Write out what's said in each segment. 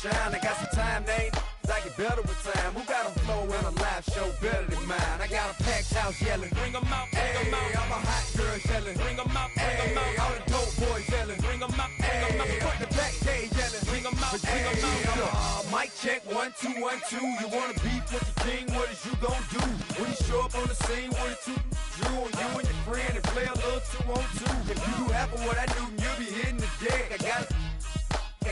shine. I got some time, name. I get better with time. Who got a flow and a live show better than mine? I got a packed house yelling. Bring 'em out, bring 'em out. I'm a hot girl yelling. Bring 'em out, bring 'em out. All the dope boys yelling. Bring 'em out, bring 'em out. Front the back day yelling. Bring 'em out, bring 'em out. Mic check 1 2 1 2. You wanna beef with the king? What is you gon' do when you show up on the scene with a two? You and your friend and play a little 2 on 2. If you do half of what I do, you'll be hitting the deck. I got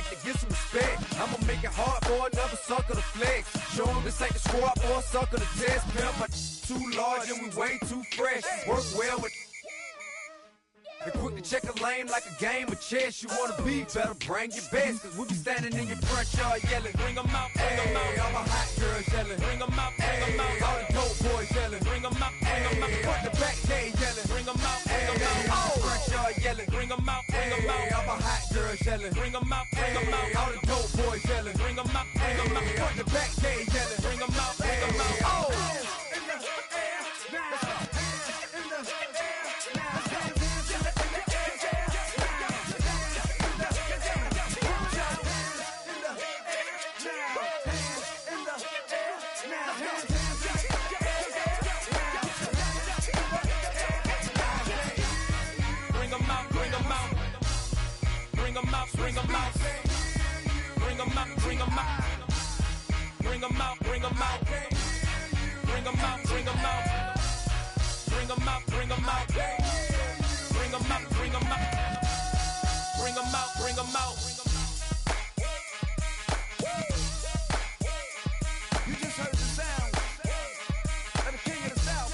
to get some respect. I'ma make it hard for another sucker to flex. Show him this ain't the squad for a sucker to test. Pimp, my too large and we way too fresh. Work well with and quick to check a lane like a game of chess. You wanna be better, bring your best. Cause we'll be standing in your front yard yelling. Bring 'em out, bring 'em out. All my hot girls yelling. Bring 'em out, bring 'em out. All the dope boys yelling. Bring 'em out, bring 'em out. Front the back day yelling. Bring 'em out, bring 'em out. All the front yard yelling. Bring 'em out, bring 'em out. All my hot girls yelling. Bring 'em out, bring 'em out. All the dope boys yelling. Bring 'em out, bring 'em out. Front the back day yelling. Bring 'em out, bring 'em out. Oh! Bring 'em out, bring 'em out, bring 'em out, bring 'em out, bring 'em out, bring 'em out, bring 'em out, bring 'em out, bring 'em out, bring 'em out, bring 'em out, bring 'em out, bring 'em out. You just heard the sound of the king of the South,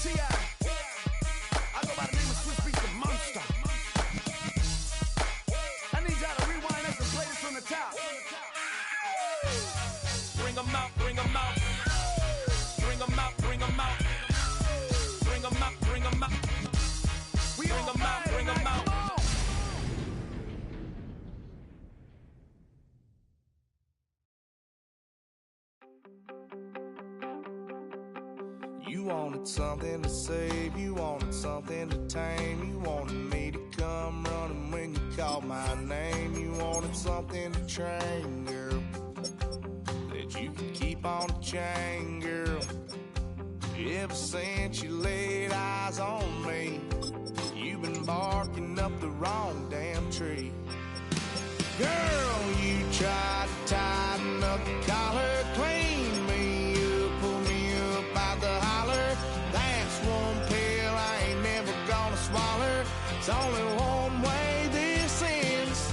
T.I. I go by the name of Swiss Beats the Monster. From the top. Bring 'em out, bring 'em out. Bring 'em out, bring 'em out. Bring 'em out, bring 'em out. Bring 'em out, bring 'em out. You wanted something to save, you wanted something to tame. You wanted me to come running when you called my name. You wanted something to train, girl, that you could keep on the chain, girl. Ever since you laid eyes on me, you've been barking up the wrong damn tree. Girl, you tried to tighten up the collar, clean me up, pull me up out the holler. That's one pill I ain't never gonna swallow. It's only one way this ends.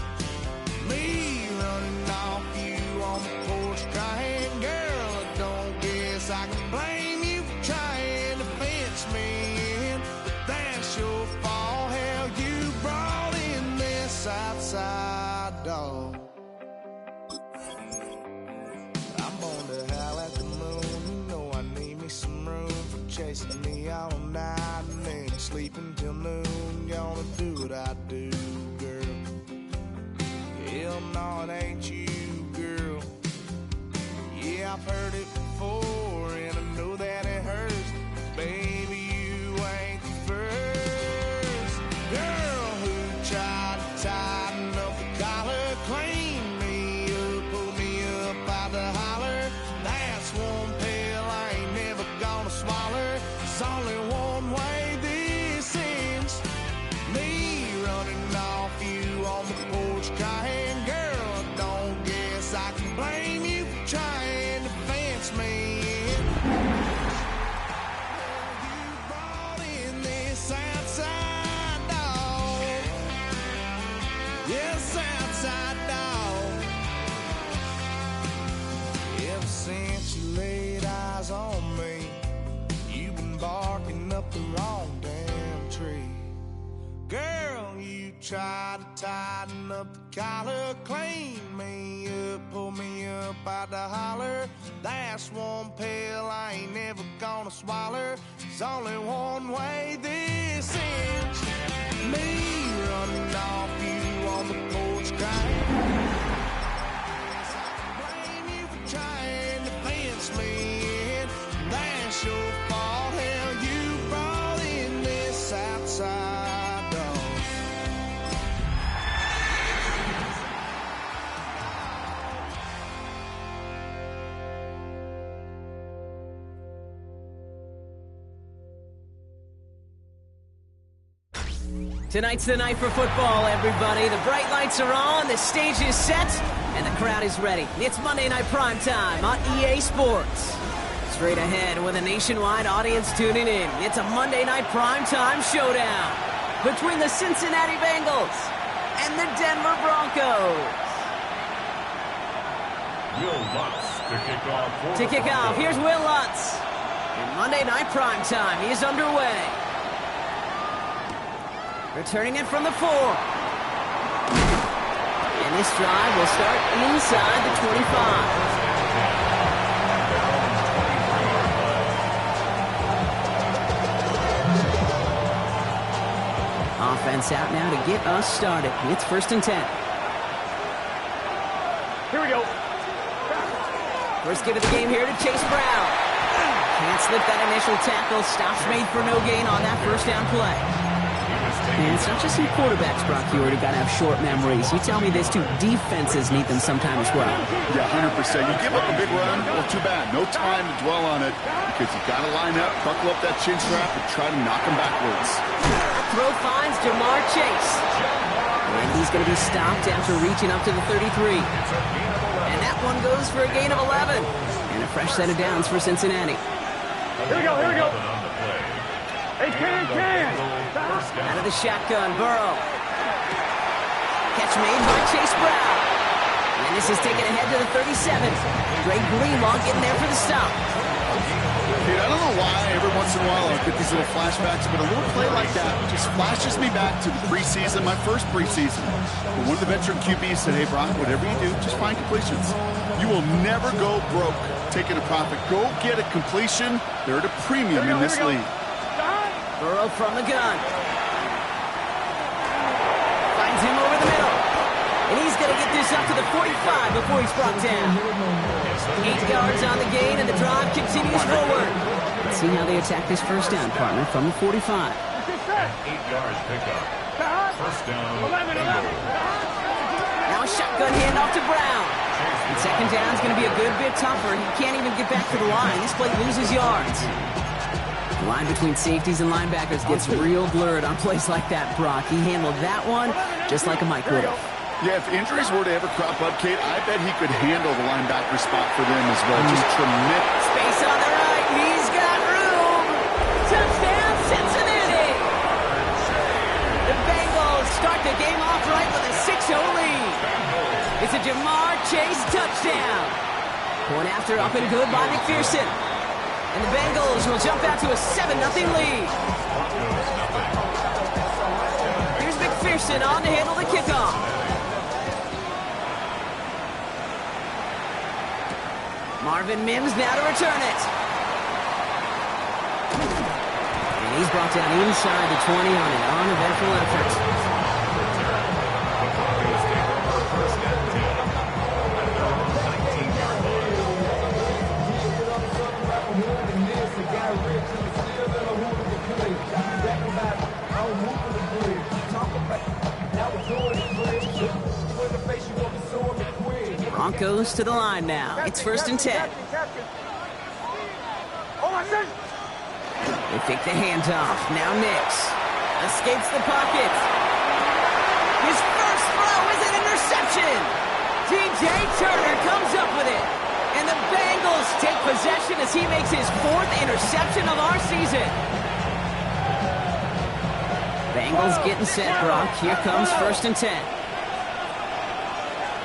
Me running off you on the porch crying. Girl, I don't guess I can blame you for trying to fence me in. But that's your fault. Hell, you brought in this outside dog. I'm born to howl at the moon. You know I need me some room for chasing me all night and then sleeping till noon. Gonna do what I do, girl. Hell no, it ain't you, girl. Yeah, I've heard it before and I know that it hurts. Baby, you ain't the first girl who tried to tighten up the collar, clean me up, pull me up out the holler. That's one pill I ain't never gonna swallow. It's only one way this ends. Me running off you on the porch crying. Girl, I don't guess I can blame you for trying to fence me in. You brought in this outside dog. Yes, outside dog. Ever since you laid eyes on me, you've been barking up the wrong damn tree. Girl, you tried to tighten up the collar, clean me up, pull me up out the holler. That's one pill I ain't never gonna swallow. There's only one way this ends. Me running off you on the porch crying. Yes, I can blame you for trying to fence me in. That's your fault. Hell, you brought in this outside dog. Tonight's the night for football, everybody. The bright lights are on, the stage is set, and the crowd is ready. It's Monday Night Primetime on EA Sports. Straight ahead with a nationwide audience tuning in. It's a Monday Night Primetime showdown between the Cincinnati Bengals and the Denver Broncos. Will Lutz to kick off. Here's Will Lutz. And Monday Night Primetime is underway. Returning it from the 4. And this drive will start inside the 25. Offense out now to get us started. It's 1st and 10. Here we go. First give of the game here to Chase Brown. Can't slip that initial tackle. Stops made for no gain on that first down play. And it's not just some quarterbacks, Brock, you already got to have short memories. You tell me this too, defenses need them sometime as well. Yeah, 100%. You give up a big run, well, too bad. No time to dwell on it because you got to line up, buckle up that chin strap, and try to knock them backwards. That throw finds Jamar Chase. And he's going to be stopped after reaching up to the 33. And that one goes for a gain of 11. And a fresh set of downs for Cincinnati. Here we go, here we go. Hey, can. Out of the shotgun, Burrow. Catch made by Chase Brown. And this is taken ahead to the 37. Dre Greenlaw getting there for the stop. Dude, I don't know why every once in a while I get these little flashbacks, but a little play like that just flashes me back to the preseason, my first preseason. But one of the veteran QBs said, hey, Brock, whatever you do, just find completions. You will never go broke taking a profit. Go get a completion. They're at a premium in this league. Burrow from the gun. Finds him over the middle. And he's going to get this up to the 45 before he's brought down. 8 yards on the gain, and the drive continues forward. Let's see how they attack this first down, partner, from the 45. 8 yards pickup. First down. Now a shotgun handoff to Brown. And second down is going to be a good bit tougher. He can't even get back to the line. This play loses yards. The line between safeties and linebackers gets real blurred on plays like that, Brock. He handled that one just like a Mike would have. Yeah, if injuries were to ever crop up, Kate, I bet he could handle the linebacker spot for them as well. Just tremendous. Space on the right. He's got room. Touchdown, Cincinnati. The Bengals start the game off right with a 6-0 lead. It's a Jamar Chase touchdown. Point after up and good by McPherson. And the Bengals will jump out to a 7-0 lead. Here's McPherson on to handle the kickoff. Marvin Mims now to return it. And he's brought down inside the 20 on an uneventful effort. Broncos to the line now. It's 1st and 10. They take the handoff. Now Nix escapes the pocket. His first throw is an interception. DJ Turner comes up with it. And the Bengals take possession as he makes his 4th interception of our season. Bengals getting set, Brock. Here comes 1st and 10.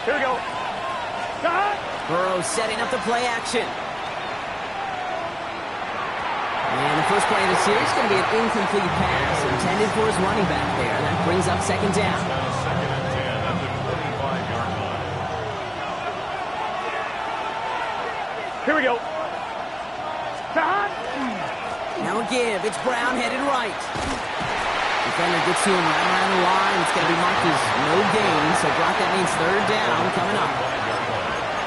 Here we go. Burrow setting up the play action. And the first play of the series is going to be an incomplete pass intended for his running back there. That brings up 2nd down. Second and 10 at the 35-yard line. Here we go. Now a give. It's Brown headed right. Defender gets to him right around the line. It's going to be marked as no gain. So, Brock, that means 3rd down coming up.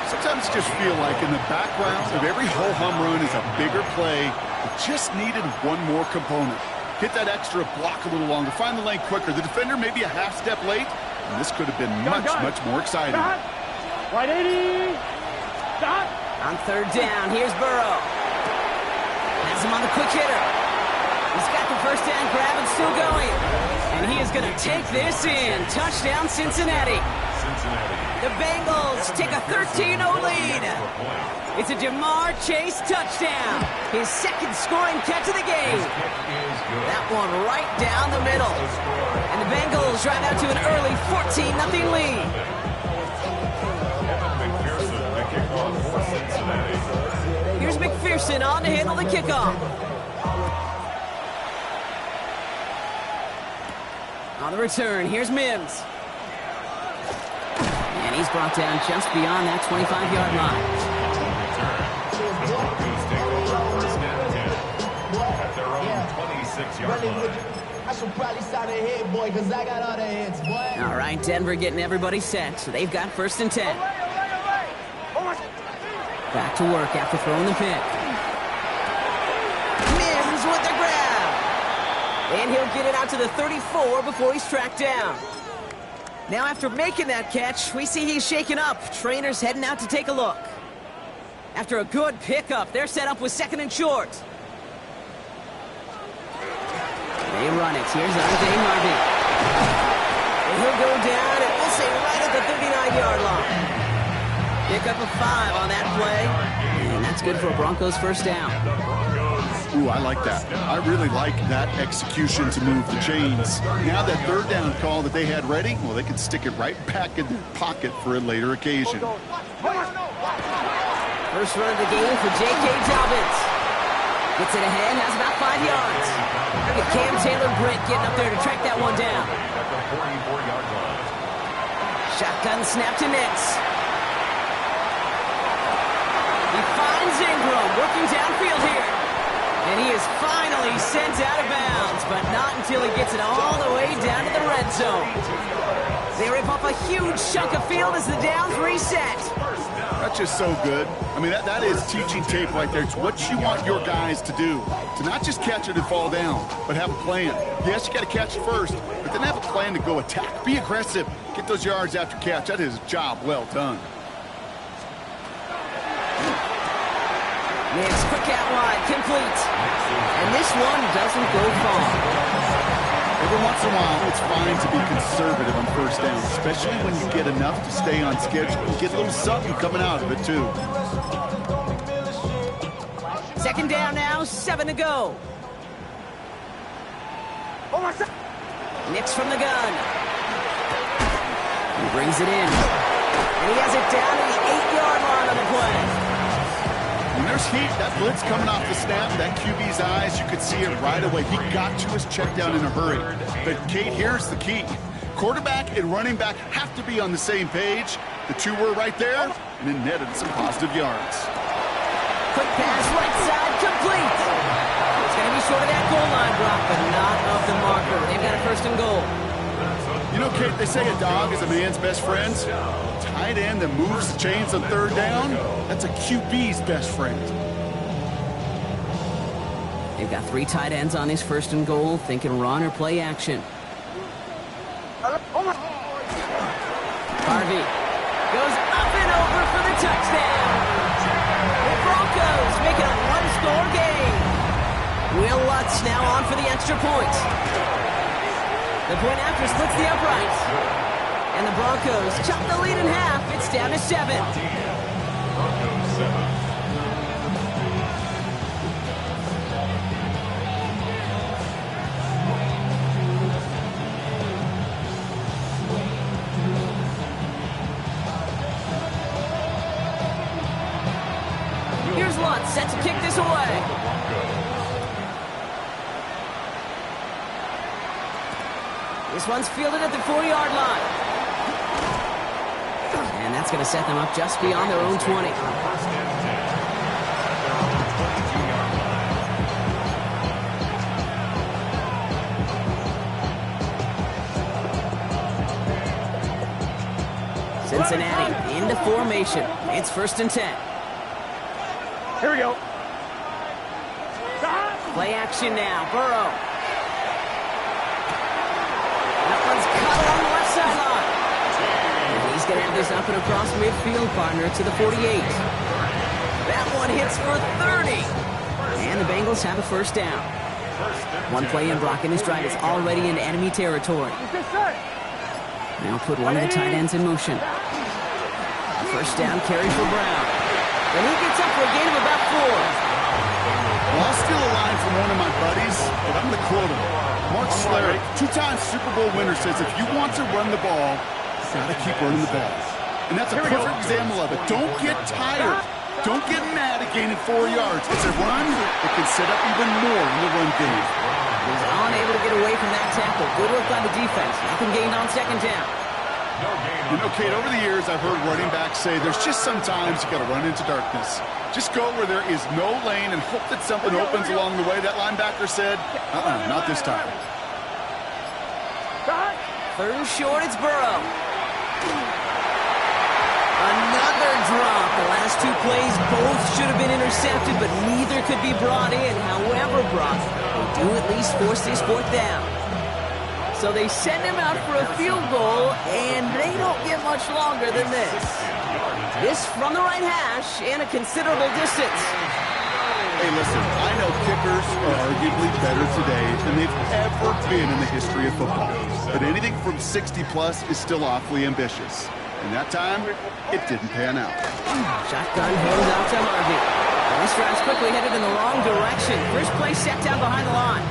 Sometimes just feel like in the background of every ho-hum run is a bigger play. It just needed one more component. Hit that extra block a little longer. Find the lane quicker. The defender maybe a half step late. And this could have been much more exciting. Right 80. On 3rd down, here's Burrow. Has him on the quick hitter. He's got the first down grab and still going. And he is going to take this in. Touchdown, Cincinnati. The Bengals take a 13-0 lead. It's a Jamar Chase touchdown. His second scoring catch of the game. That one right down the middle. And the Bengals drive out to an early 14-0 lead. Here's McPherson on to handle the kickoff. On the return, here's Mims. And he's brought down just beyond that 25-yard line. At their own 26-yard line. I should probably start ahead, boy, because I got all the hits, boy. All right, Denver getting everybody set. So they've got 1st and 10. Back to work after throwing the pick. Mims with the grab. And he'll get it out to the 34 before he's tracked down. Now after making that catch, we see he's shaken up. Trainer's heading out to take a look. After a good pickup, they're set up with 2nd and short. They run it. Here's Andre Harvey. And he'll go down, and we'll say right at the 39-yard line. Pick up a 5 on that play. And that's good for a Broncos first down. Ooh, I like that. I really like that execution to move the chains. Now that 3rd down call that they had ready, well, they can stick it right back in their pocket for a later occasion. First run of the game for J.K. Dobbins. Gets it ahead, has about 5 yards. Look at Cam Taylor-Britt getting up there to track that one down. Shotgun snap to Nix. He finds Ingram working downfield here. And he is finally sent out of bounds, but not until he gets it all the way down to the red zone. They rip off a huge chunk of field as the downs reset. That's just so good. I mean, that is teaching tape right there. It's what you want your guys to do. To not just catch it and fall down, but have a plan. Yes, you got to catch it first, but then have a plan to go attack. Be aggressive. Get those yards after catch. That is a job well done. Mims quick out wide, complete. And this one doesn't go far. Every once in a while, it's fine to be conservative on 1st down, especially when you get enough to stay on schedule. You get a little something coming out of it, too. 2nd down now, 7 to go. Nix from the gun. He brings it in. And he has it down to the 8-yard line on the play. When there's heat, that blitz coming off the snap, that QB's eyes, you could see it right away. He got to his check down in a hurry. But, Kate, here's the key. Quarterback and running back have to be on the same page. The two were right there, and it netted some positive yards. Quick pass, right side, complete. It's going to be short of that goal line block, but not of the marker. They've got a 1st and goal. You know, Kate, they say a dog is a man's best friend. Tight end that moves the chains on 3rd down, that's a QB's best friend. They've got 3 tight ends on this 1st and goal, thinking run or play action. Harvey goes up and over for the touchdown. The Broncos make it a 1-score game. Will Lutz now on for the extra point. The point after splits the uprights. And the Broncos chop the lead in half. It's down to 7. Broncos 7. Here's Lutz set to kick this away. This one's fielded at the 4-yard line. And that's going to set them up just beyond their own 20. Cincinnati into formation. It's 1st and 10. Here we go. Play action now. Burrow. That one's caught on the left sideline. And he's going to have this up and across midfield, partner, to the 48. That one hits for 30. And the Bengals have a 1st down. One play in, Brock, and his drive is already in enemy territory. Now put one of the tight ends in motion. First down carry for Brown. And he gets up for a gain of about 4. Well, I'll steal a line from one of my buddies, but I'm going to quote him. Mark Slayer, 2-time Super Bowl winner, says if you want to run the ball, you got to keep running the ball. And that's a perfect example of it. Don't get tired. Don't get mad at gaining 4 yards. It's a run that can set up even more in the run game. Was unable to get away from that tackle. Good work by the defense. Nothing gained on second down. You know, Kate, over the years, I've heard running backs say there's just sometimes you got to run into darkness. Just go where there is no lane and hope that something opens along the way. That linebacker said, not this time. Third and short, it's Burrow. Another drop. The last 2 plays, both should have been intercepted, but neither could be brought in. However, Brock, they do at least force this 4th down. So they send him out for a field goal, and they don't get much longer than this. This from the right hash and a considerable distance. Hey, listen, I know kickers are arguably better today than they've ever been in the history of football. But anything from 60-plus is still awfully ambitious. And that time, it didn't pan out. Shotgun hands out to Harvey. This drive's quickly headed in the wrong direction. First play set down behind the line.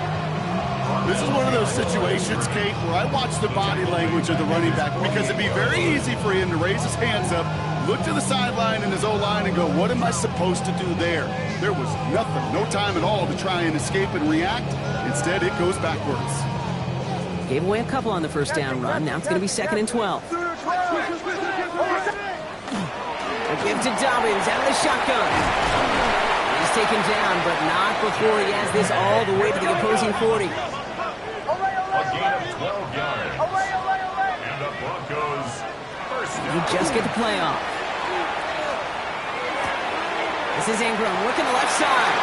This is one of those situations, Kate, where I watch the body language of the running back because it'd be very easy for him to raise his hands up, look to the sideline in his O-line and go, what am I supposed to do there? There was nothing, no time at all to try and escape and react. Instead, it goes backwards. Gave away a couple on the first down run. Now it's going to be 2nd and 12. A give to Dobbins out of the shotgun. He's taken down, but not before he has this all the way to the opposing 40. A gain of 12 yards. And the Broncos first down. You just get the play off. This is Ingram working the left side.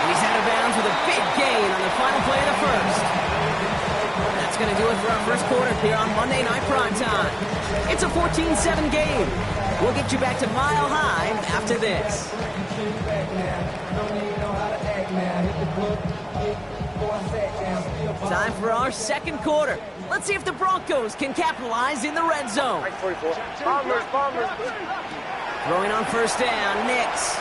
And he's out of bounds with a big gain on the final play of the first. That's going to do it for our first quarter here on Monday Night Primetime. It's a 14-7 game. We'll get you back to Mile High after this. Time for our second quarter. Let's see if the Broncos can capitalize in the red zone. Throwing on first down, Nix.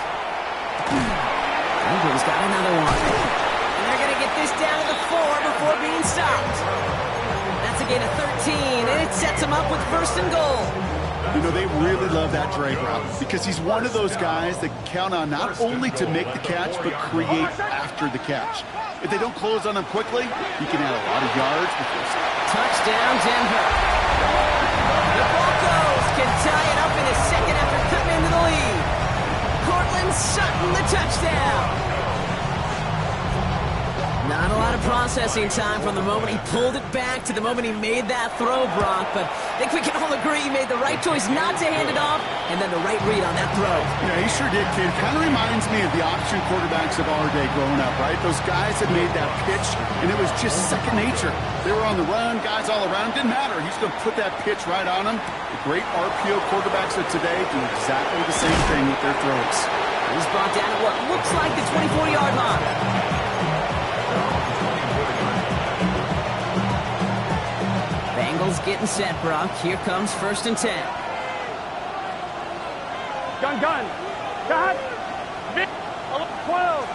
Ingram's got another one. And they're going to get this down to the 4 before being stopped. That's a gain of 13, and it sets them up with first and goal. You know, they really love that drag route because he's one of those guys that count on not only to make the catch, but create after the catch. If they don't close on him quickly, he can add a lot of yards before stopping. Touchdown, Denver. The Broncos can tie it up in a second after cutting into the lead. Cortland Sutton, the touchdown. Not a lot of processing time from the moment he pulled it back to the moment he made that throw, Brock. But I think we can all agree he made the right choice not to hand it off, and then the right read on that throw. Yeah, he sure did, kid. Kind of reminds me of the option quarterbacks of our day growing up, right? Those guys that made that pitch, and it was just second nature. They were on the run, guys all around. Didn't matter. He's going to put that pitch right on them. The great RPO quarterbacks of today do exactly the same thing with their throws. He's brought down at what looks like the 24-yard line. Bengals getting set, Brock. Here comes first and 10. Gun. Got 12.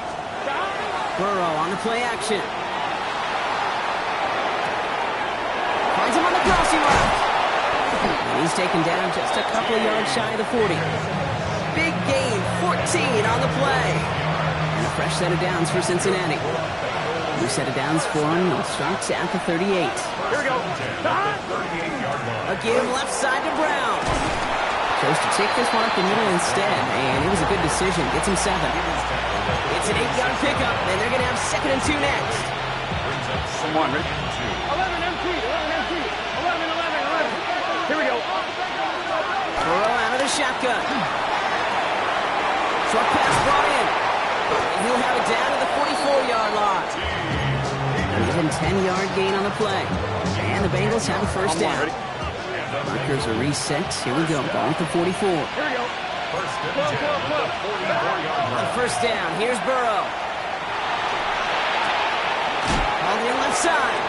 Burrow on the play action. Finds him on the crossing route. And he's taken down just a couple of yards shy of the 40. Big gain, 14 on the play. And a fresh set of downs for Cincinnati. New set of downs for him. He'll start at the 38. Here we go. A give left side to Brown. Chose to take this one up the middle instead, and it was a good decision. Gets him 7. It's an 8-yard pickup, and they're going to have 2nd and 2 next. Come on, Rick. 11 empty. 11. Here we go. Burrow out of the shotgun. Short pass brought in. And he'll have it down to the 44-yard line. Even 10-yard gain on the play. And the Bengals have a first down. Markers are reset. Here we go. Ball at the 44. Here we go. On first down, here's Burrow. Held in left side.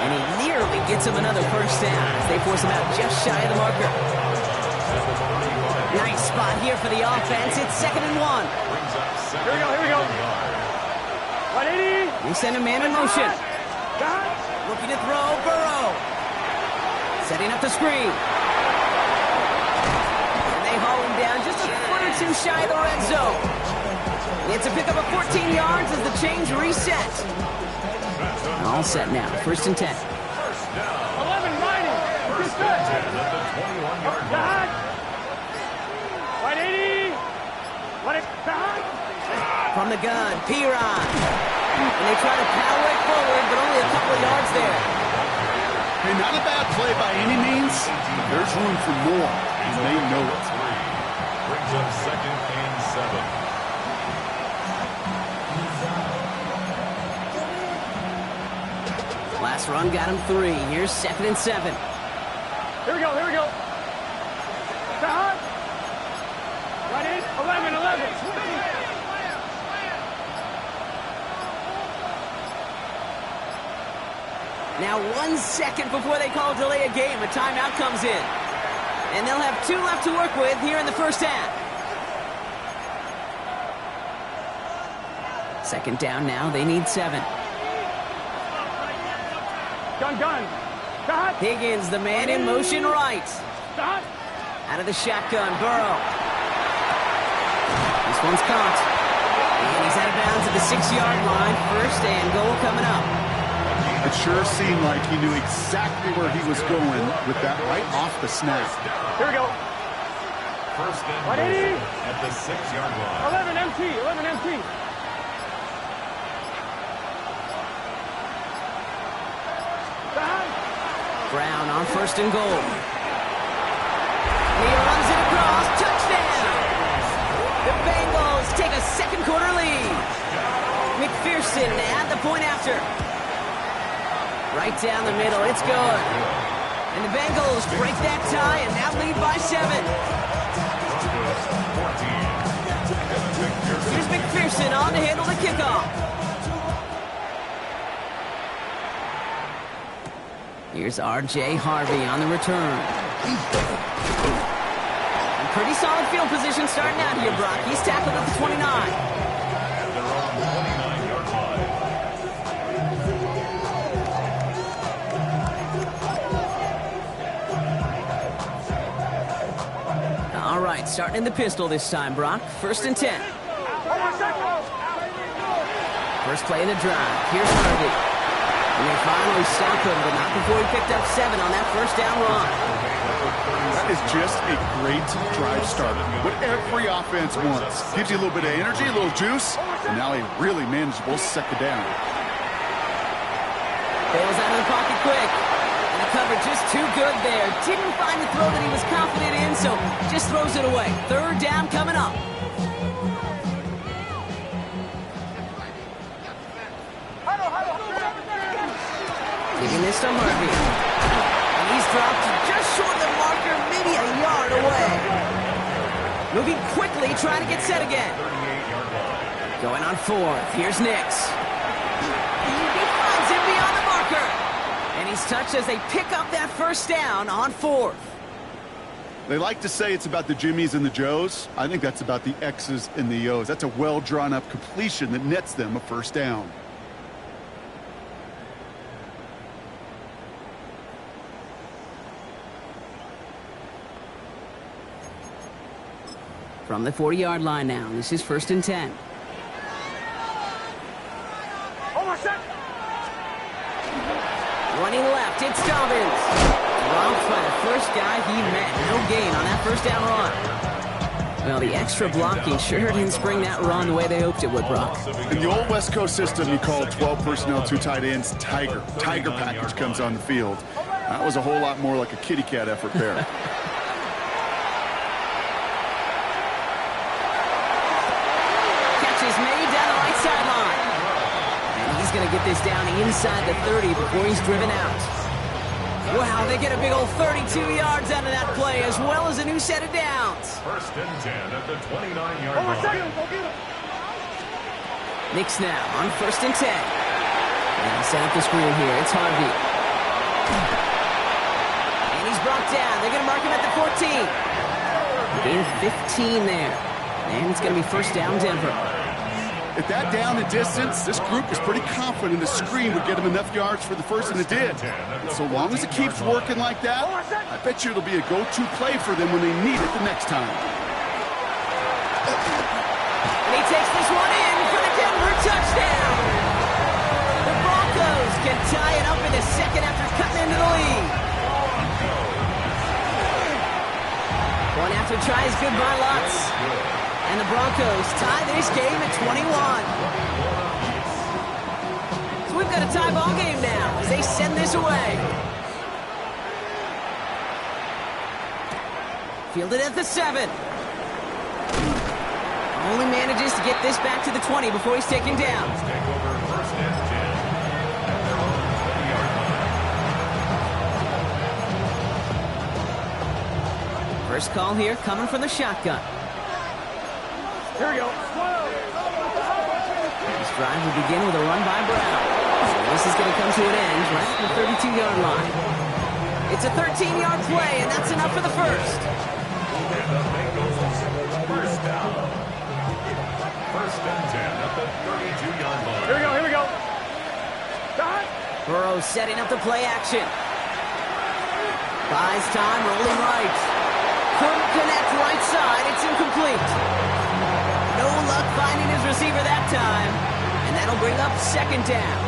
And he nearly gets him another first down as they force him out just shy of the marker. Nice spot here for the offense. It's 2nd and 1. Here we go. 180. They send a man in motion. Looking to throw, Burrow. Setting up the screen. And they haul him down just a foot or two shy of the red zone. It's a pickup of 14 yards as the chains reset. All set now. 1st and 10. 11 mighty. Just good. 180. From the gun, Piron. And they try to power it forward, but only a couple of yards there. Hey, not a bad play by any means. There's room for more, and they know it. Brings up 2nd and 7. Last run got him 3. Here's 2nd and 7. Here we go. 11. Now 1 second before they call delay a game. A timeout comes in. And they'll have 2 left to work with here in the first half. 2nd down now. They need 7. Gun. Higgins, the man in motion right. Out of the shotgun, Burrow. This one's caught. And he's out of bounds at the 6-yard line. 1st and goal coming up. It sure seemed like he knew exactly where he was going with that right off the snap. Here we go. 1st and 180. at the 6-yard line. 11 MT. Brown on 1st and goal. He runs it across. Touchdown! The Bengals take a 2nd quarter lead. McPherson at the point after. Right down the middle. It's good. And the Bengals break that tie and now lead by 7. Here's McPherson on to handle the kickoff. Here's R.J. Harvey on the return. And pretty solid field position starting out here, Brock. He's tackled at the 29. They're on the 29-yard line. All right, starting in the pistol this time, Brock. 1st and 10. First play of the drive. Here's Harvey. And they finally stopped him, but not before he picked up 7 on that 1st down run. That is just a great drive starter. What every offense wants. Gives you a little bit of energy, a little juice, and now a really manageable 2nd down. Bails out of the pocket quick. And the cover just too good there. Didn't find the throw that he was confident in, so just throws it away. 3rd down coming up. Giving this to Harvey. And he's dropped just short of the marker, maybe a yard away. Moving quickly, trying to get set again. Going on 4th. Here's Nix. He finds him beyond the marker. And he's touched as they pick up that 1st down on 4th. They like to say it's about the Jimmies and the Joes. I think that's about the X's and the O's. That's a well-drawn-up completion that nets them a 1st down. From the 40-yard line now. This is 1st and 10. Running left, it's Dobbins. Dropped by the first guy he met. No gain on that 1st down run. Well, the extra blocking sure didn't spring that run the way they hoped it would, Brock. In the old West Coast system, you call 12 personnel, 2 tight ends, Tiger. Tiger package comes on the field. That was a whole lot more like a kitty cat effort there. Going to get this down inside the 30 before he's driven out. Wow, they get a big old 32 yards out of that play, as well as a new set of downs. 1st and 10 at the 29-yard line. Nix now on 1st and 10. And he's set up the screen here. It's Harvey. And he's brought down. They're going to mark him at the 14. Gain 15 there. And it's going to be first down, Denver. At that down and distance, this group was pretty confident the screen would get them enough yards for the first, and it did. So long as it keeps working like that, I bet you it'll be a go-to play for them when they need it the next time. And he takes this one in for the Denver touchdown. The Broncos can tie it up in the second after cutting into the lead. One after tries good by Lutz. And the Broncos tie this game at 21. So we've got a tie ball game now as they send this away. Fielded at the 7. Only manages to get this back to the 20 before he's taken down. First call here coming from the shotgun. Here we go. This drive will begin with a run by Brown. So this is going to come to an end right at the 32-yard line. It's a 13-yard play, and that's enough for the first. And the Bengals first down. First and 10 at the 32-yard line. Here we go, here we go. Burrow setting up the play action. Buys time, rolling right. Couldn't connect right side. It's incomplete. No luck finding his receiver that time. And that'll bring up second down.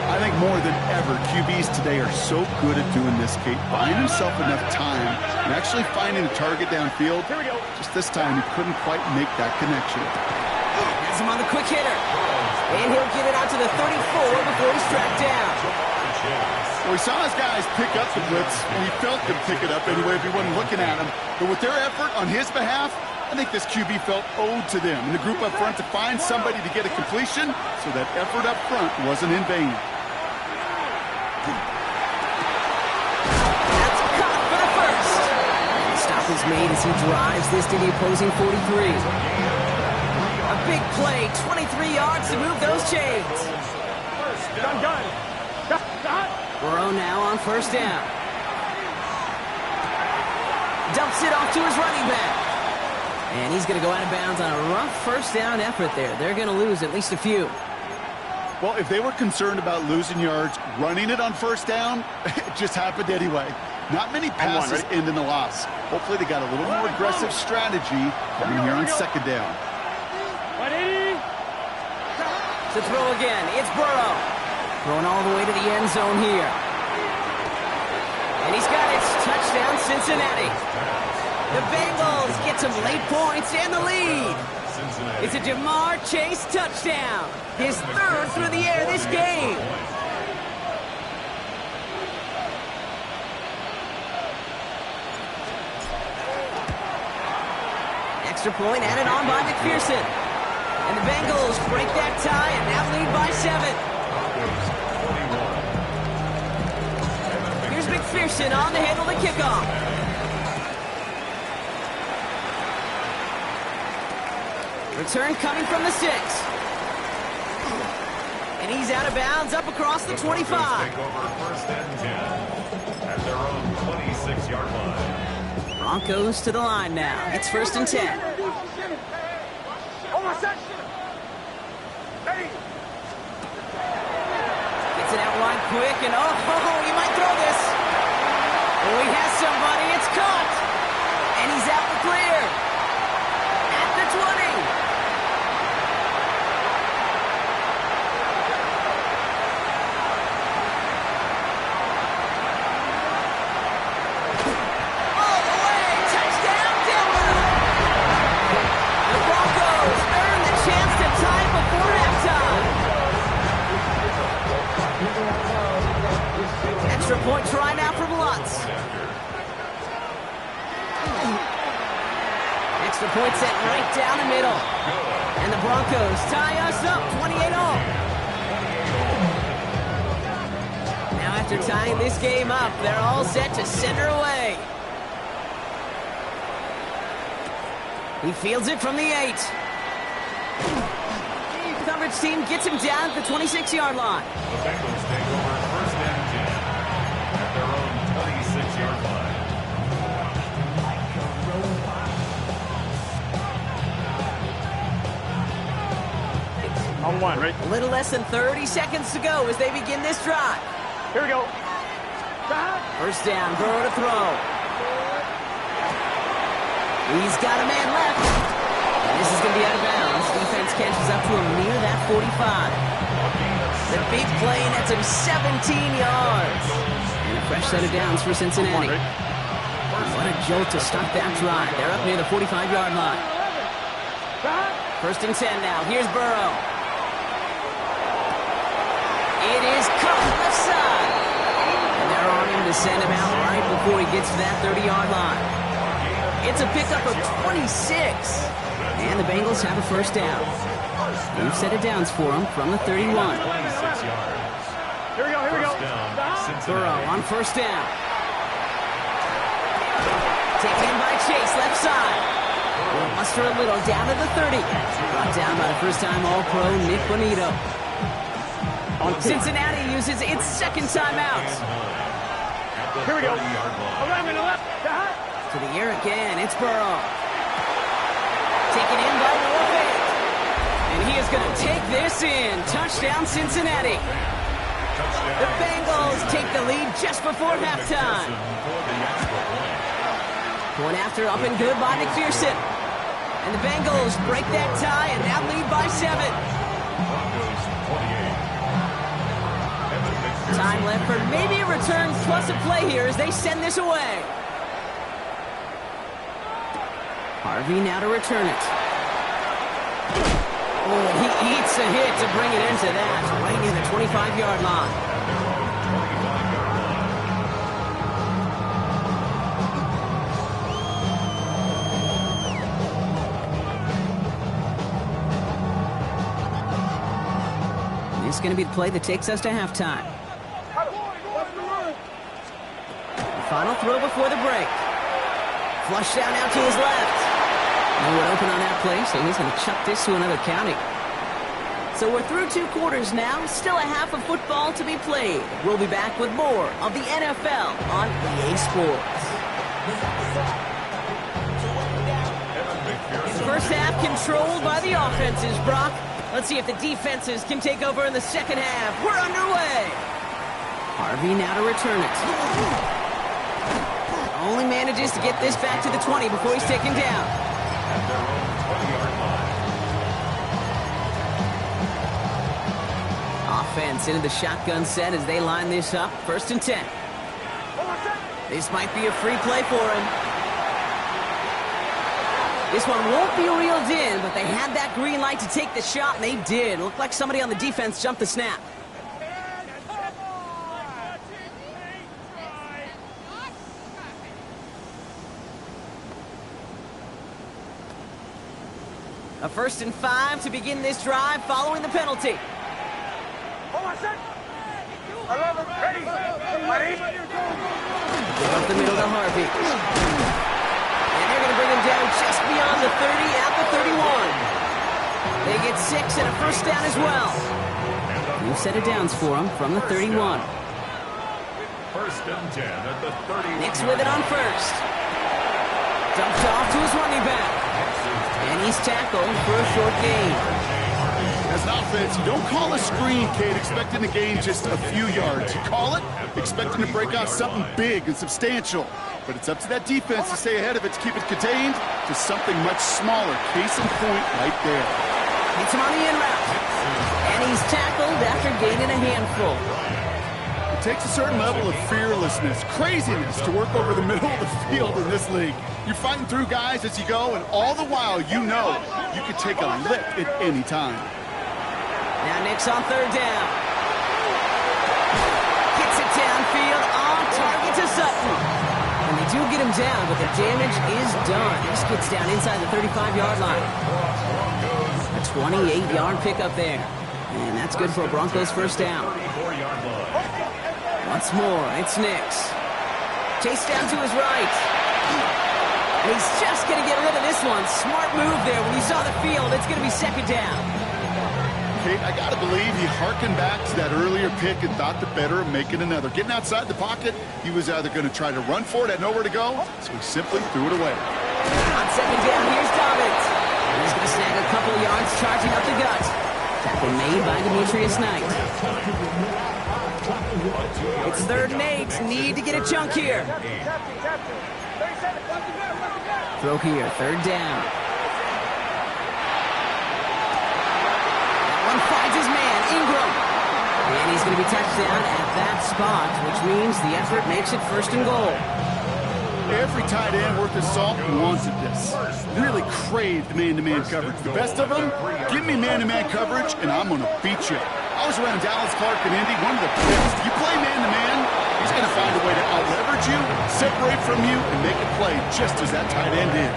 I think more than ever, QBs today are so good at doing this, Kate. Buying himself enough time and actually finding a target downfield. Here we go. Just this time, he couldn't quite make that connection. Has him on the quick hitter. And he'll get it out to the 34 before he's tracked down. Well, we saw his guys pick up the blitz, and he felt them pick it up anyway if he wasn't looking at him. But with their effort on his behalf, I think this QB felt owed to them and the group up front to find somebody to get a completion, so that effort up front wasn't in vain. That's caught for the first. The stop is made as he drives this to the opposing 43. A big play, 23 yards to move those chains. Done. Burrow now on first down. Dumps it off to his running back. And he's going to go out of bounds on a rough first down effort there. They're going to lose at least a few. Well, if they were concerned about losing yards, running it on first down, it just happened anyway. Not many passes end in the loss. Hopefully they got a little more aggressive strategy coming here on second down. 180. To throw again, it's Burrow. Throwing all the way to the end zone here. And he's got it. Touchdown, Cincinnati. The Bengals get some late points and the lead. It's a Jamar Chase touchdown. His third through the air this game. Extra point added on by McPherson. And the Bengals break that tie and now lead by 7. Here's McPherson on to handle the kickoff. Return coming from the 6. And he's out of bounds up across the 25. Take over first and 10 at their own 26-yard line. Broncos to the line now. It's first and 10. Gets it out wide quick, and he might throw this. Oh, he has somebody. It's caught. And he's out the clear. At the 20. All the way. Touchdown, Denver. The Broncos earn the chance to tie before halftime. Extra point try now from Lutz. Extra point set right down the middle. And the Broncos tie us up 28-all. Now after tying this game up, they're all set to send her away. He fields it from the 8. Coverage coverage team gets him down at the 26-yard line. The Bengals take over first and 10 at their own 26-yard line. On one, right? A little less than 30 seconds to go as they begin this drive. Here we go. First down, Burrow to throw. He's got a man left. And this is going to be out of bounds. Defense catches up to him near that 45. The big play nets him 17 yards. And a fresh set of downs for Cincinnati. What a jolt to start that drive. They're up near the 45-yard line. First and 10 now. Here's Burrow. It is caught left side. And they're on him to send him out right before he gets to that 30-yard line. It's a pickup of 26. And the Bengals have a first down. New set of downs for him from the 31. 26 yards. Here we go, here we go. Burrow on first down. Taken in by Chase, left side. Will muster a little down to the 30. Brought down by the first-time All-Pro Nick Bonito. Cincinnati uses its second timeout. Here we go. 11 left. To the air again, it's Burrow. Taken in by Warfield. And he is going to take this in. Touchdown, Cincinnati. The Bengals take the lead just before halftime. Point after, up and good by McPherson. And the Bengals break that tie and now lead by 7. Time left for maybe a return plus a play here as they send this away. Harvey now to return it. Oh, he eats a hit to bring it into that, right near the 25-yard line. This is going to be the play that takes us to halftime. Final throw before the break. Flush down out to his left. No one open on that play, so he's going to chuck this to another county. So we're through 2 quarters now. Still a half of football to be played. We'll be back with more of the NFL on EA Sports. First half controlled by the offenses, Brock. Let's see if the defenses can take over in the second half. We're underway. Harvey now to return it. Only manages to get this back to the 20 before he's taken down. Offense into the shotgun set as they line this up. First and 10. This might be a free play for him. This one won't be reeled in, but they had that green light to take the shot, and they did. Looked like somebody on the defense jumped the snap. A 1st and 5 to begin this drive following the penalty. Ready. Up the middle to Harvey. And they're going to bring him down just beyond the 30 at the 31. They get 6 and a first down as well. New set of downs for him from the 31. First and 10 at the 31. Nick's with it on first. Dumped off to his running back. And he's tackled for a short gain. As an offense, you don't call a screen, Kate, expecting to gain just a few yards. You call it expecting to break out something big and substantial. But it's up to that defense to stay ahead of it, to keep it contained to something much smaller. Case in point right there. Hits him on the in route. And he's tackled after gaining a handful. It takes a certain level of fearlessness, craziness to work over the middle of the field in this league. You're fighting through guys as you go, and all the while you know you could take a lick at any time. Now Nick's on 3rd down. Gets it downfield on target to Sutton. And they do get him down, but the damage is done. This gets down inside the 35-yard line. A 28-yard pickup there. And that's good for a Broncos first down. Once more, it's Nix. Chase down to his right. And he's just going to get rid of this one. Smart move there. When you saw the field, it's going to be 2nd down. Kate, I got to believe he harkened back to that earlier pick and thought the better of making another. Getting outside the pocket, he was either going to try to run for it, had nowhere to go, so he simply threw it away. On second down, here's Dobbins. He's going to snag a couple yards, charging up the gut. Tackle made by Demetrius Knight. It's 3rd and 8. Need to get a chunk here. Throw here, 3rd down. That one finds his man, Ingram. And he's going to be touchdown at that spot, which means the effort makes it 1st and goal. Every tight end worth his salt wanted this. Really craved man-to-man coverage. The best of them, give me man-to-man coverage, and I'm going to beat you. I was around Dallas, Clark, and Indy, one of the best. You play man-to-man, he's going to find a way to out-leverage you, separate from you, and make a play just as that tight end did.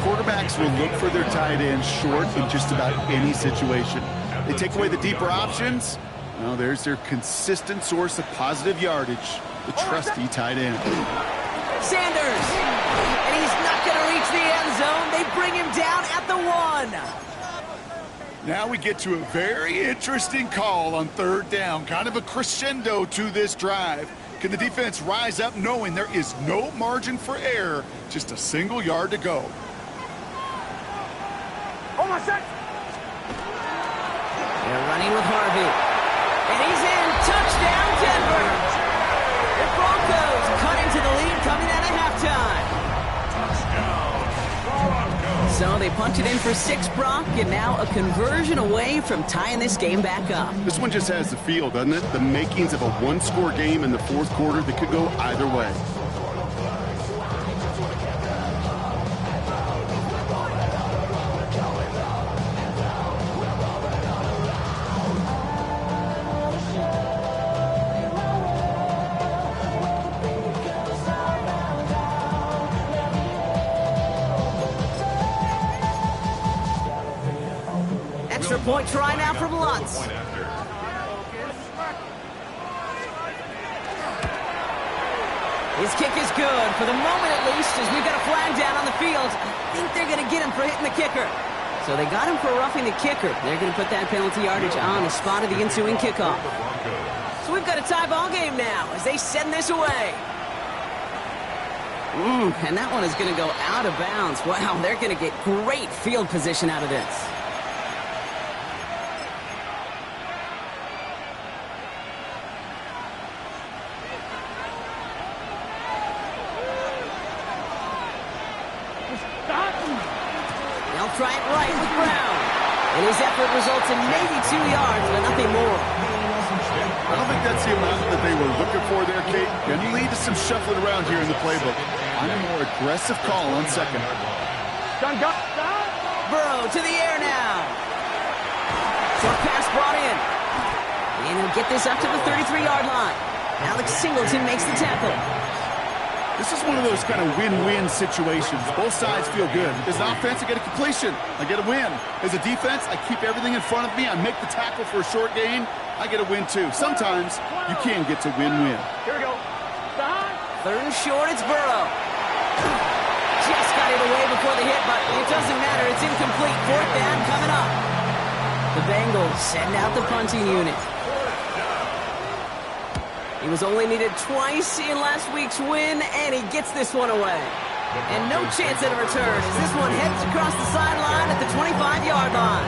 Quarterbacks will look for their tight end short in just about any situation. They take away the deeper options. Well, there's their consistent source of positive yardage, the trusty tight end. Sanders, and he's not going to reach the end zone. They bring him down at the 1. Now we get to a very interesting call on 3rd down, kind of a crescendo to this drive. Can the defense rise up knowing there is no margin for error, just a single yard to go? Hold on, set. They're running with Harvey, and he's in. Touchdown, Denver. The Broncos cut into the lead coming out of halftime. So they punch it in for 6, Brock, and now a conversion away from tying this game back up. This one just has the feel, doesn't it? The makings of a one-score game in the 4th quarter that could go either way. Extra point try now from Lutz. His kick is good, for the moment at least, as we've got a flag down on the field. I think they're going to get him for hitting the kicker. So they got him for roughing the kicker. They're going to put that penalty yardage on the spot of the ensuing kickoff. So we've got a tie ball game now as they send this away. And that one is going to go out of bounds. Wow, they're going to get great field position out of this. They'll try it right with Brown. And his effort results in maybe 2 yards, but nothing more. I don't think that's the amount that they were looking for there, Kate. Going to lead to some shuffling around here in the playbook. On a more aggressive call on 2nd. Burrow to the air now. Short pass brought in. And he'll get this up to the 33-yard line. Alex Singleton makes the tackle. This is one of those kind of win-win situations. Both sides feel good. As an offense, I get a completion. I get a win. As a defense, I keep everything in front of me. I make the tackle for a short gain. I get a win, too. Sometimes, you can get to win-win. Here we go. 3rd and short, it's Burrow. Just got it away before the hit, but it doesn't matter. It's incomplete. 4th down coming up. The Bengals send out the punting unit. He was only needed twice in last week's win, and he gets this one away. And no chance at a return as this one heads across the sideline at the 25-yard line.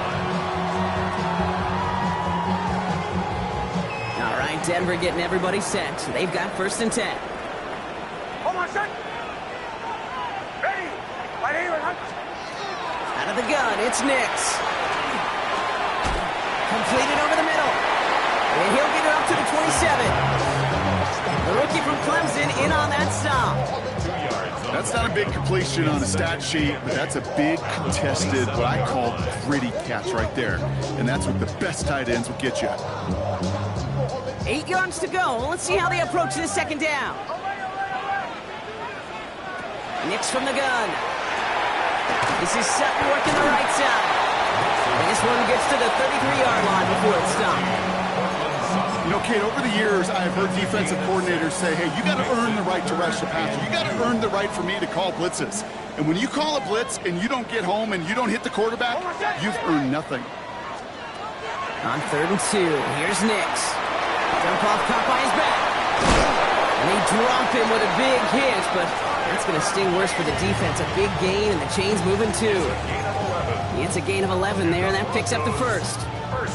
All right, Denver getting everybody set. They've got 1st and 10. Hold on, set. Ready. Right here. Out of the gun, it's Nix. Completed over the middle. And he'll get it up to the 27. The rookie from Clemson in on that stop. That's not a big completion on a stat sheet, but that's a big contested, what I call gritty catch right there. And that's what the best tight ends will get you. 8 yards to go. Let's see how they approach this 2nd down. Nix from the gun. This is Sutton working the right side. And this one gets to the 33-yard line before it's stopped. You know, Kate, over the years, I've heard defensive coordinators say, hey, you got to earn the right to rush the passer. You got to earn the right for me to call blitzes. And when you call a blitz and you don't get home and you don't hit the quarterback, you've earned nothing. On 3rd and 2, here's Nix. Jump off, caught by his back. And they drop him with a big hit, but that's going to sting worse for the defense. A big gain, and the chain's moving too. It's a gain of 11 there, and that picks up the first.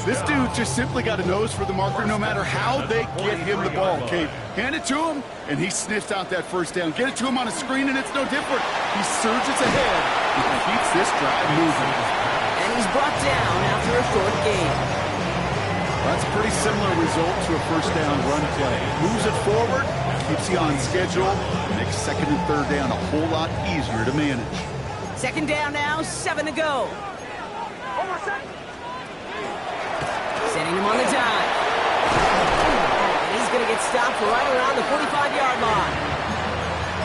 This dude just simply got a nose for the marker no matter how they get him the ball, Kate. Hand it to him, and he sniffs out that first down. Get it to him on a screen, and it's no different. He surges ahead and keeps this drive moving. And he's brought down after a short gain. That's a pretty similar result to a first down run play. Moves it forward, keeps you on schedule, makes 2nd and 3rd down a whole lot easier to manage. 2nd down now, 7 to go. Setting him on the dive. And he's going to get stopped right around the 45-yard line.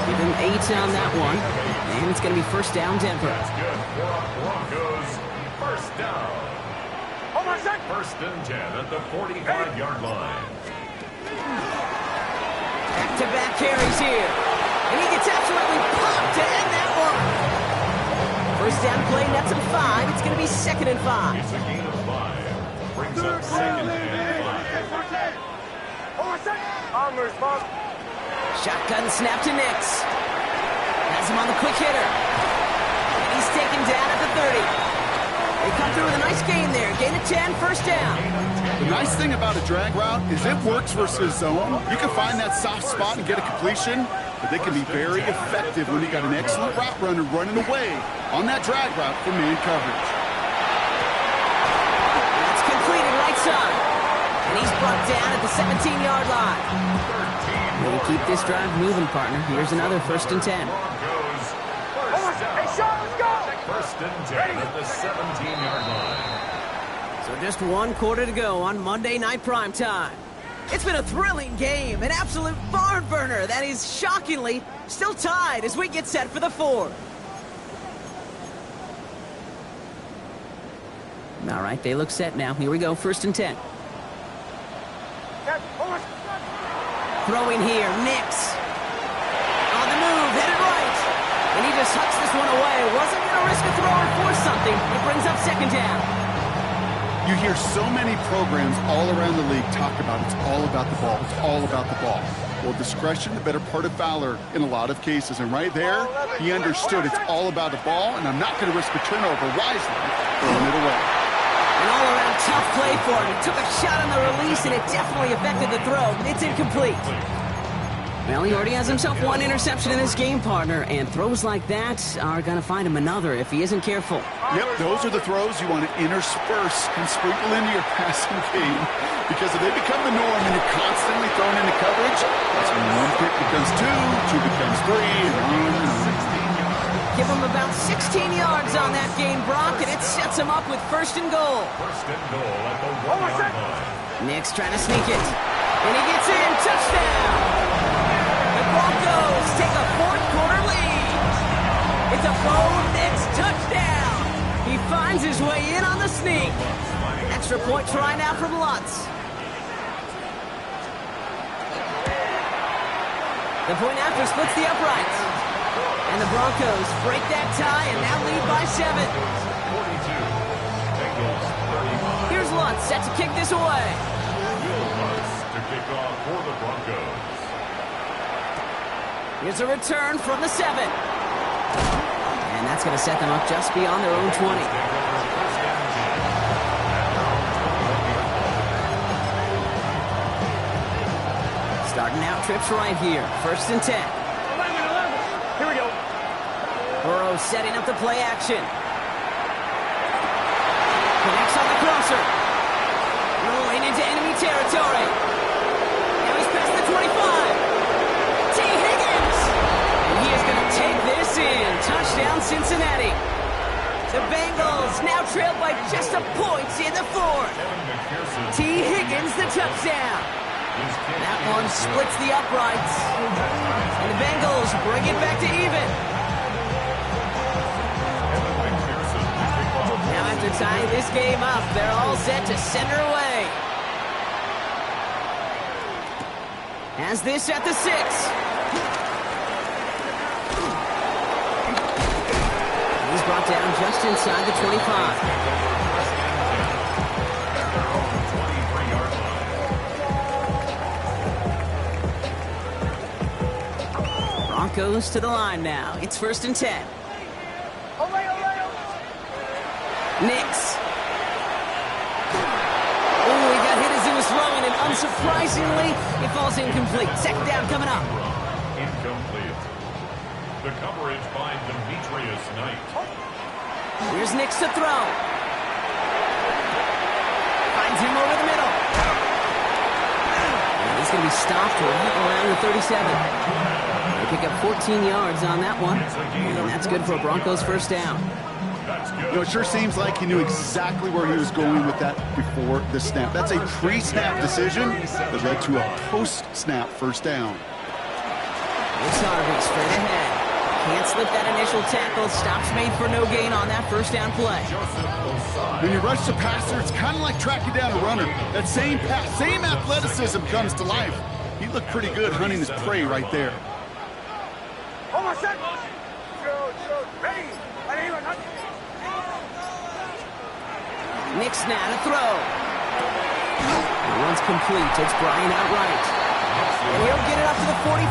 Give him 8 on that one. And it's going to be 1st down, Denver. That's good for Broncos. 1st down. 1st and 10 at the 45-yard line. Back-to-back carries here. And he gets absolutely popped to end that one. 1st down play, nets him 5. It's going to be 2nd and 5. It's a gain of 5. Brings up 2nd and 5. Shotgun snap to Nix. Has him on the quick hitter. And he's taken down at the 30. They come through with a nice gain there. Gain of 10, 1st down. The nice thing about a drag route is it works versus zone. You can find that soft spot and get a completion, but they can be very effective when you got an excellent route runner running away on that drag route for man coverage. That's completed right side. And he's brought down at the 17-yard line. We'll keep this drive moving, partner. Here's another 1st and 10. Hey, Sean, let's go! 1st and 10 at the 17-yard line. So just 1 quarter to go on Monday Night Primetime. It's been a thrilling game, an absolute barn burner that is shockingly still tied as we get set for the 4th. All right, they look set now. Here we go, 1st and 10. Throwing here, Nix. On the move, headed right. And he just hucks this one away. Wasn't going to risk a throw or force something. It brings up 2nd down. You hear so many programs all around the league talk about it's all about the ball. It's all about the ball. Well, discretion, the better part of valor in a lot of cases. And right there, he understood it's all about the ball, and I'm not going to risk a turnover wisely, throwing it away. An all-around tough play for him. He took a shot on the release, and it definitely affected the throw. It's incomplete. Well, he already has himself 1 interception in this game, partner, and throws like that are going to find him another if he isn't careful. Yep, those are the throws you want to intersperse and sprinkle into your passing game, because if they become the norm and you're constantly thrown into coverage, that's when 1 pick becomes 2, 2 becomes 3, and on and on. Give him about 16 yards on that gain, Brock, and it sets him up with 1st and goal. 1st and goal at the 1-yard line. Nix trying to sneak it, and he gets in. Touchdown! The Broncos take a 4th quarter lead. It's a Bo Nix touchdown. He finds his way in on the sneak. Extra point try now from Lutz. The point after splits the uprights. And the Broncos break that tie and now lead by 7. 42. Bengals 35. Here's Lutz set to kick this away. Lutz to kick off for the Broncos. Here's a return from the 7. And that's going to set them up just beyond their own 20. Starting out trips right here. 1st and 10. 11. Here we go. Burrow setting up the play action. Connects on the crosser. Rolling into enemy territory. Now he's past the 25. T. Higgins. And he is going to take this in. Touchdown, Cincinnati. The Bengals now trail by just a point in the 4th. T. Higgins, the touchdown. That one splits the uprights. And the Bengals bring it back to even. Now after tying this game up, they're all set to send her away. Has this at the 6. He's brought down just inside the 25. Broncos to the line now. It's 1st and 10. Nix. Oh, he got hit as he was throwing, and unsurprisingly, it falls incomplete. 2nd down coming up. Incomplete. The coverage by Demetrius Knight. Here's Nix to throw. Finds him over the middle. And he's going to be stopped right around the 37. They pick up 14 yards on that one, and that's good for a Broncos 1st down. You know, it sure seems like he knew exactly where he was going with that before the snap. That's a pre-snap decision that led to a post-snap 1st down. Here's Harvey straight ahead. Can't slip that initial tackle. Stops made for no gain on that 1st down play. When you rush the passer, it's kind of like tracking down a runner. That same pass, same athleticism comes to life. He looked pretty good hunting his prey right there. Nix now to throw. The one's complete. It's Brian outright. And he'll get it up to the 44.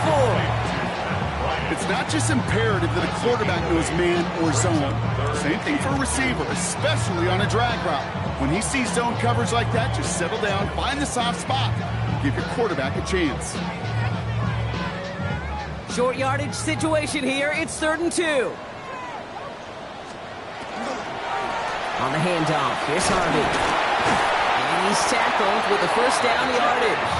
It's not just imperative that a quarterback knows man or zone. Same thing for a receiver, especially on a drag route. When he sees zone coverage like that, just settle down, find the soft spot, and give your quarterback a chance. Short yardage situation here. It's 3rd and 2. On the handoff, here's Harvey. And he's tackled with the 1st down yardage.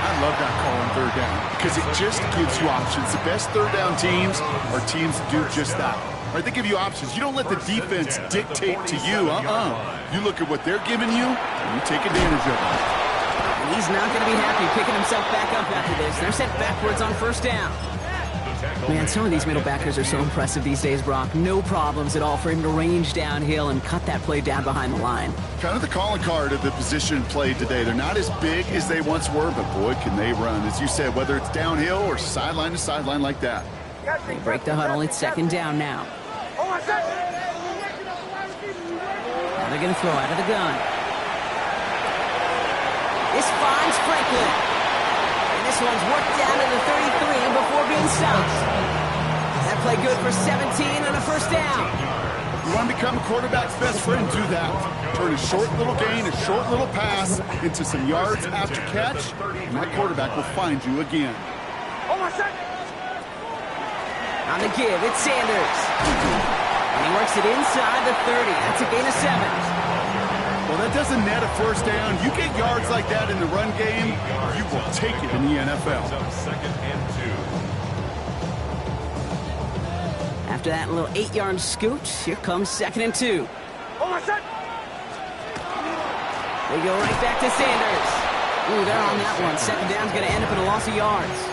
I love that call on 3rd down because it just gives you options. The best 3rd down teams are teams that do just that. Right? They give you options. You don't let the defense dictate to you. You look at what they're giving you, and you take advantage of it. And he's not going to be happy picking himself back up after this. They're set backwards on 1st down. Man, some of these middle backers are so impressive these days, Brock. No problems at all for him to range downhill and cut that play down behind the line. Kind of the calling card of the position played today. They're not as big as they once were, but boy, can they run. As you said, whether it's downhill or sideline to sideline like that. They break the huddle. It's 2nd down now. Now they're going to throw out of the gun. This finds Franklin. And this one's worked down to the 33 before being stopped. That play good for 17 and a 1st down. You want to become a quarterback's best friend, do that. Turn a short little gain, a short little pass into some yards after catch, and that quarterback will find you again. On the give, it's Sanders. And he works it inside the 30. That's a gain of 7. Well, that doesn't net a 1st down. You get yards like that in the run game, you will take it in the NFL. 2nd and 2. After that little 8-yard scoot, here comes 2nd and 2. They go right back to Sanders. Ooh, they're on that one. 2nd down's going to end up in a loss of yards.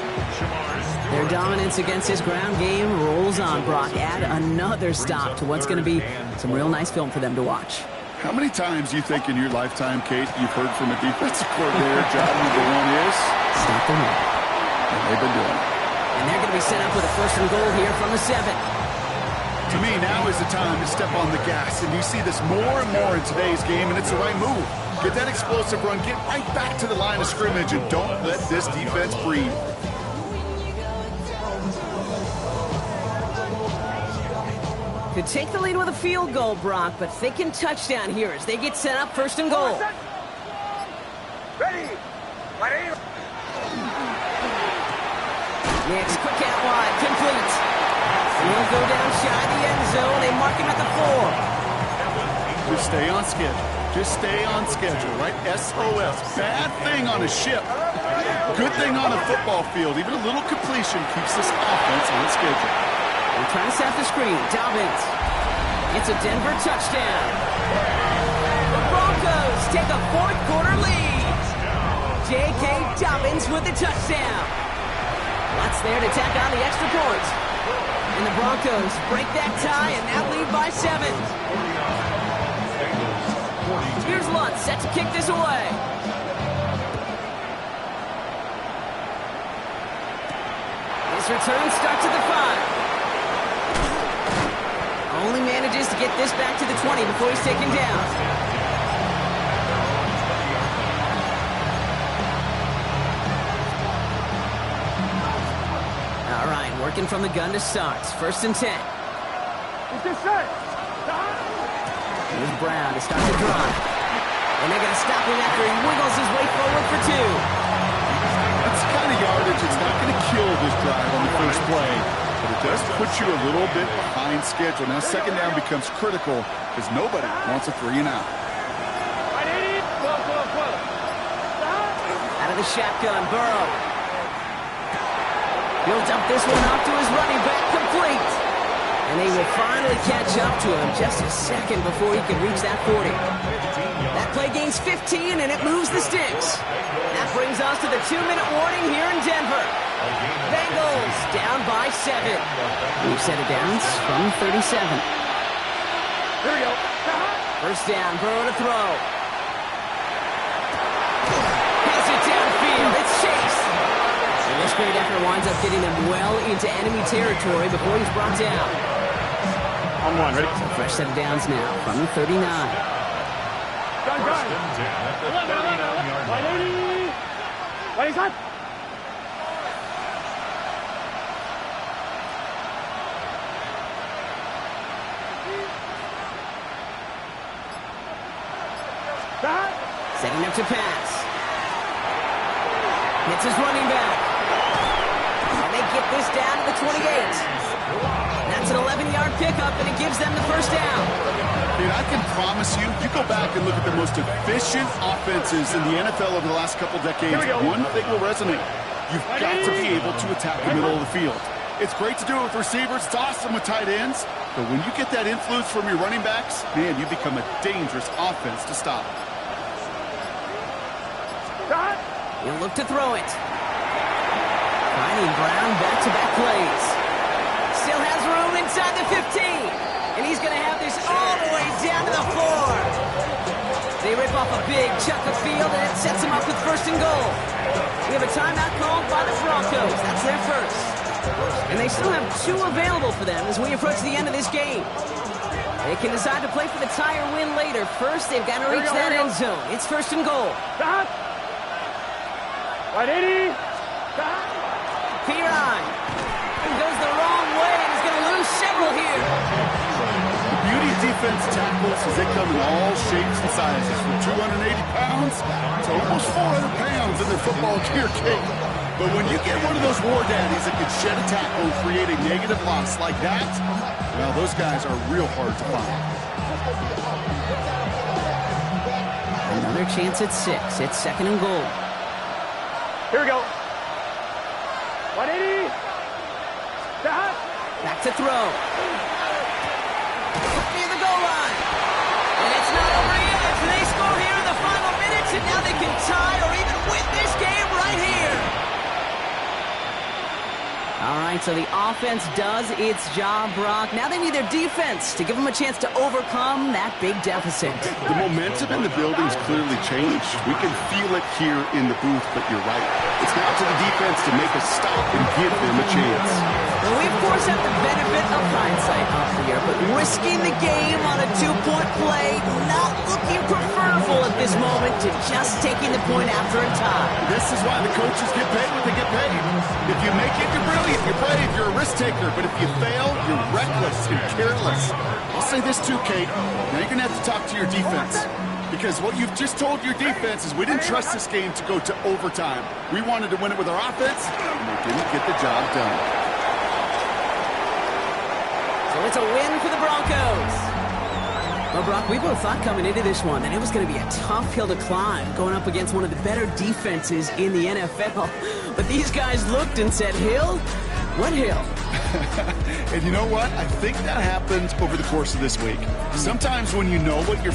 Their dominance against his ground game rolls on, Brock. Add another stop to what's going to be some real nice film for them to watch. How many times do you think in your lifetime, Kate, you've heard from a defensive coordinator, job number 1 is? Stop the run. And they've been doing it. And they're going to be set up with a 1st and goal here from the 7. To me, now is the time to step on the gas. And you see this more and more in today's game, and it's the right move. Get that explosive run, get right back to the line of scrimmage, and don't let this defense breathe. Could take the lead with a field goal, Brock, but thinking touchdown here as they get set up 1st and goal. Ready. Next, quick out wide, complete. And he'll go down shy of the end zone. They mark him at the 4. Just stay on schedule. Just stay on schedule, right? SOS. Bad thing on a ship. Good thing on a football field. Even a little completion keeps this offense on schedule. They're trying to set the screen. Dobbins. It's a Denver touchdown. The Broncos take a 4th quarter lead. J.K. Dobbins with the touchdown. Lots there to tack on the extra point. And the Broncos break that tie and now lead by 7. Here's Lutz set to kick this away. This return starts at the 5. Only manages to get this back to the 20 before he's taken down. All right, Second from the gun to start. 1st and 10. Here's Brown to start the drive. And they're going to stop him after he wiggles his way forward for 2. That's the kind of yardage. It's not going to kill this drive on the first play, but it does put you a little bit behind schedule. Now, 2nd down becomes critical because nobody wants a 3 and out. Out of the shotgun, Burrow. He'll dump this one off to his running back, complete. And they will finally catch up to him just a second before he can reach that 40. That play gains 15, and it moves the sticks. That brings us to the 2-minute warning here in Denver. Bengals down by 7. We've set it down from 37. Here we go. 1st down, Burrow to throw. Has it downfield. It's Chase. And this great effort winds up getting them well into enemy territory before he's brought down. On 1, ready? So fresh set of downs now from the 39. Gun. 1st and 10 at the 39-yard line. 180. Ready, cut. Setting up to pass. Hits his running back. And they get this down to the 28. That's an 11-yard pickup, and it gives them the 1st down. Dude, I can promise you, you go back and look at the most efficient offenses in the NFL over the last couple decades, one thing will resonate. You've got to be able to attack the middle of the field. It's great to do it with receivers. It's awesome with tight ends. But when you get that influence from your running backs, man, you become a dangerous offense to stop. He'll look to throw it. Finding Brown back-to-back plays. Still has room inside the 15. And he's going to have this all the way down to the 4. They rip off a big chunk of field, and it sets him up with 1st and goal. We have a timeout called by the Broncos. That's their 1st. And they still have 2 available for them as we approach the end of this game. They can decide to play for the tie or win later. First, they've got to reach that end zone. It's 1st and goal. 180. Piron goes the wrong way and is going to lose several here. The beauty of defense tackles is they come in all shapes and sizes, from 280 pounds to almost 400 pounds in their football gear cake. But when you get one of those war daddies that can shed a tackle and create a negative loss like that, well, those guys are real hard to find. Another chance at 6. It's 2nd and goal. Here we go. 180. Back to throw. Near the goal line. And it's not over yet. They score here in the final minutes, and now they can tie or even win this game right here. All right, so the offense does its job, Brock. Now they need their defense to give them a chance to overcome that big deficit. The momentum in the building's clearly changed. We can feel it here in the booth, but you're right. It's now to the defense to make a stop and give them a chance. Well, we, of course, have the benefit of hindsight up here, but risking the game on a 2-point play, not looking preferable at this moment to just taking the point after a tie. This is why the coaches get paid what they get paid. If you make it, you're brilliant, you're brave, you're a risk taker. But if you fail, you're reckless and careless. I'll say this too, Kate. Now you're going to have to talk to your defense. Because what you've just told your defense is we didn't trust this game to go to overtime. We wanted to win it with our offense, and they didn't get the job done. So it's a win for the Broncos. Well, Brock, we both thought coming into this one that it was going to be a tough hill to climb, going up against one of the better defenses in the NFL. But these guys looked and said, hill? What hill? And you know what? I think that happened over the course of this week. Sometimes when you know what you're facing,